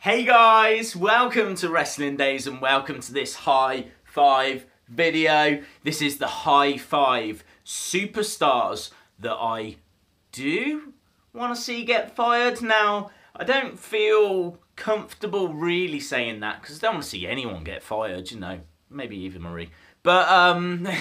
Hey guys, welcome to Wrestling Days and welcome to this high five video. This is the high five superstars that I do want to see get fired. Now, I don't feel comfortable really saying that because I don't want to see anyone get fired, you know, maybe even Marie. But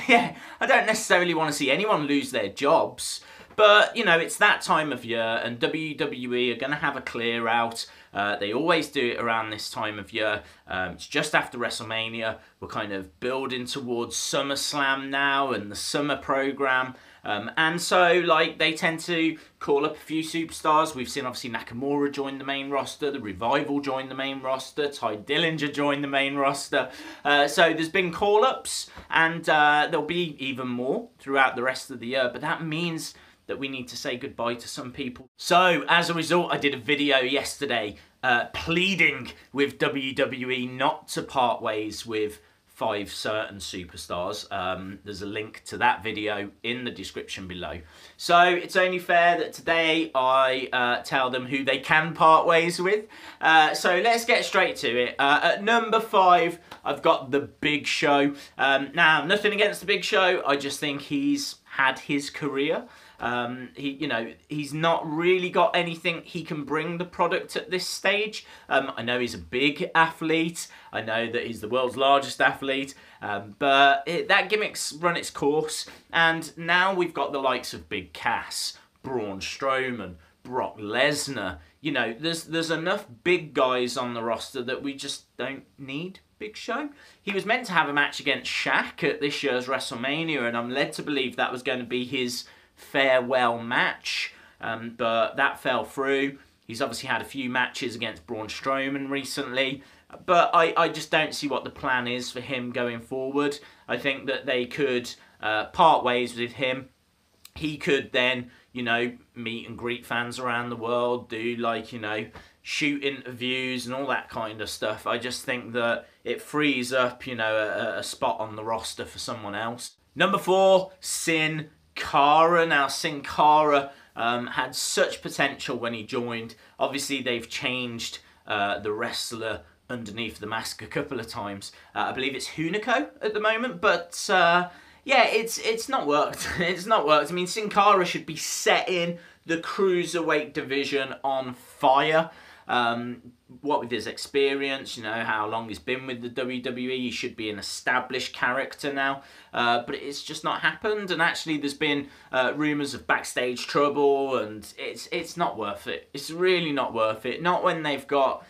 yeah, I don't necessarily want to see anyone lose their jobs. But, you know, it's that time of year and WWE are going to have a clear out. They always do it around this time of year. It's just after WrestleMania. We're kind of building towards SummerSlam now and the summer program. And so, like, they tend to call up a few superstars. We've seen, obviously, Nakamura join the main roster. The Revival joined the main roster. Ty Dillinger joined the main roster. So there's been call-ups, and there'll be even more throughout the rest of the year. But that means that we need to say goodbye to some people. So, as a result, I did a video yesterday pleading with WWE not to part ways with 5 certain superstars. There's a link to that video in the description below. So, it's only fair that today I tell them who they can part ways with. So, let's get straight to it. At number 5, I've got The Big Show. Now, nothing against The Big Show. I just think he's had his career. He's not really got anything he can bring the product at this stage. I know he's a big athlete. I know that he's the world's largest athlete. But that gimmick's run its course. And now we've got the likes of Big Cass, Braun Strowman, Brock Lesnar. You know, there's enough big guys on the roster that we just don't need Big Show. He was meant to have a match against Shaq at this year's WrestleMania, and I'm led to believe that was going to be his farewell match, but that fell through. He's obviously had a few matches against Braun Strowman recently, but I just don't see what the plan is for him going forward. I think that they could part ways with him. He could then, you know, meet and greet fans around the world, do, like, you know, shoot interviews and all that kind of stuff. I just think that it frees up, you know, a spot on the roster for someone else. Number 4, Sin Cara. Now, Sin Cara had such potential when he joined. Obviously, they've changed the wrestler underneath the mask a couple of times. I believe it's Hunico at the moment, but yeah, it's not worked. It's not worked. I mean, Sin Cara should be setting the cruiserweight division on fire. What with his experience, you know, how long he's been with the WWE, he should be an established character now, but it's just not happened. And actually there's been rumours of backstage trouble, and it's not worth it. It's really not worth it. Not when they've got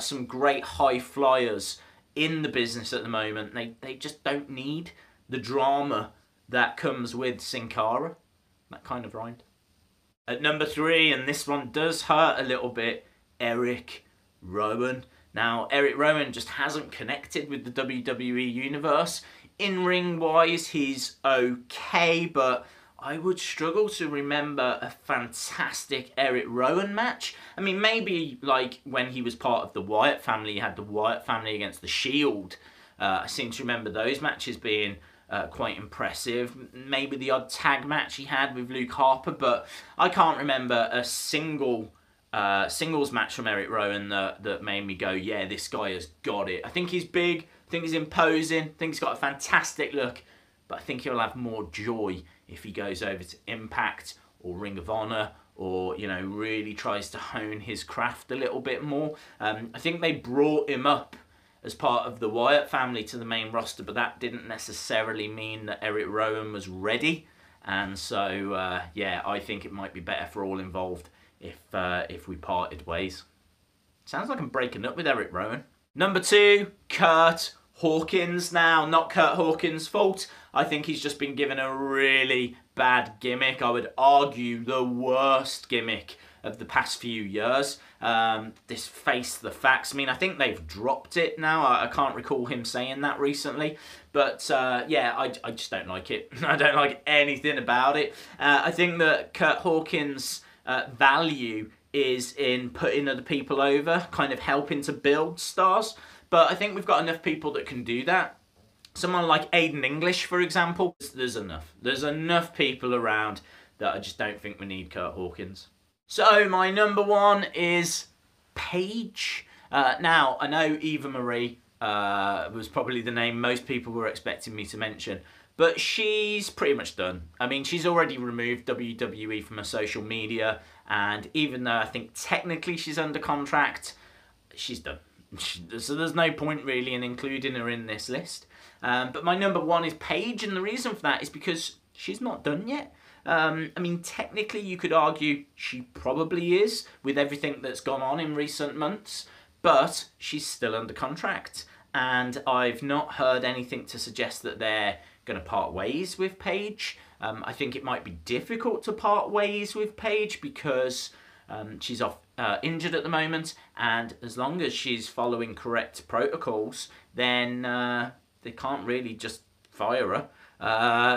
some great high flyers in the business at the moment. They just don't need the drama that comes with Sin Cara. That kind of rhymed. At number 3, and this one does hurt a little bit, Erick Rowan. Now, Erick Rowan just hasn't connected with the WWE universe. In-ring wise, he's okay, but I would struggle to remember a fantastic Erick Rowan match. I mean, maybe like when he was part of the Wyatt family, he had the Wyatt family against the Shield. I seem to remember those matches being quite impressive. Maybe the odd tag match he had with Luke Harper, but I can't remember a singles match from Erick Rowan that made me go, yeah, this guy has got it. I think he's big, I think he's imposing, I think he's got a fantastic look, but I think he'll have more joy if he goes over to Impact or Ring of Honor, or, you know, really tries to hone his craft a little bit more. I think they brought him up as part of the Wyatt family to the main roster, but that didn't necessarily mean that Erick Rowan was ready. And so, yeah, I think it might be better for all involved if we parted ways. Sounds like I'm breaking up with Erick Rowan. Number 2, Curt Hawkins. Now, not Curt Hawkins' fault. I think he's just been given a really bad gimmick. I would argue the worst gimmick of the past few years. This face the facts. I mean, I think they've dropped it now. I can't recall him saying that recently. But yeah, I just don't like it. I don't like anything about it. I think that Curt Hawkins' value is in putting other people over, kind of helping to build stars. But I think we've got enough people that can do that. Someone like Aiden English, for example, there's enough. There's enough people around that I just don't think we need Curt Hawkins. So my number 1 is Paige. Now, I know Eva Marie was probably the name most people were expecting me to mention, but she's pretty much done. I mean, she's already removed WWE from her social media, and even though I think technically she's under contract, she's done. So there's no point really in including her in this list. But my number one is Paige, and the reason for that is because she's not done yet. I mean, technically you could argue she probably is with everything that's gone on in recent months, but she's still under contract, and I've not heard anything to suggest that they're going to part ways with Paige. I think it might be difficult to part ways with Paige because she's off injured at the moment, and as long as she's following correct protocols, then they can't really just fire her,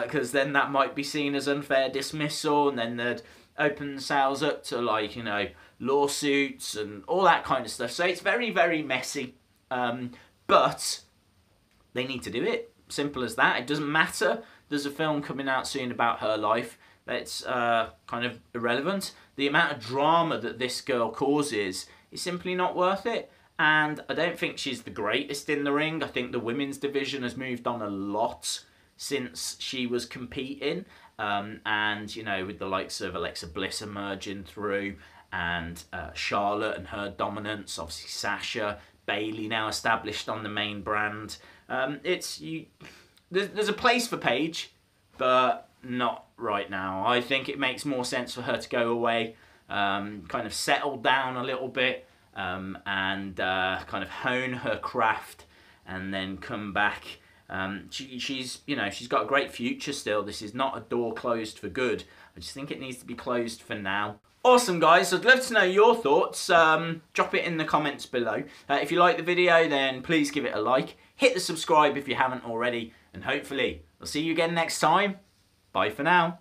because then that might be seen as unfair dismissal, and then they'd open themselves up to, like, you know, lawsuits and all that kind of stuff. So it's very, very messy, but they need to do it. Simple as that. It doesn't matter. There's a film coming out soon about her life. That's kind of irrelevant. The amount of drama that this girl causes is simply not worth it. And I don't think she's the greatest in the ring. I think the women's division has moved on a lot since she was competing. And, you know, with the likes of Alexa Bliss emerging through, and Charlotte and her dominance, obviously Sasha, Bayley now established on the main brand. There's a place for Paige, but not right now. I think it makes more sense for her to go away, kind of settle down a little bit, and kind of hone her craft, and then come back. She's got a great future still. This is not a door closed for good. I just think it needs to be closed for now. Awesome, guys. I'd love to know your thoughts. Drop it in the comments below. If you like the video, then please give it a like. Hit the subscribe if you haven't already. And hopefully, I'll see you again next time. Bye for now.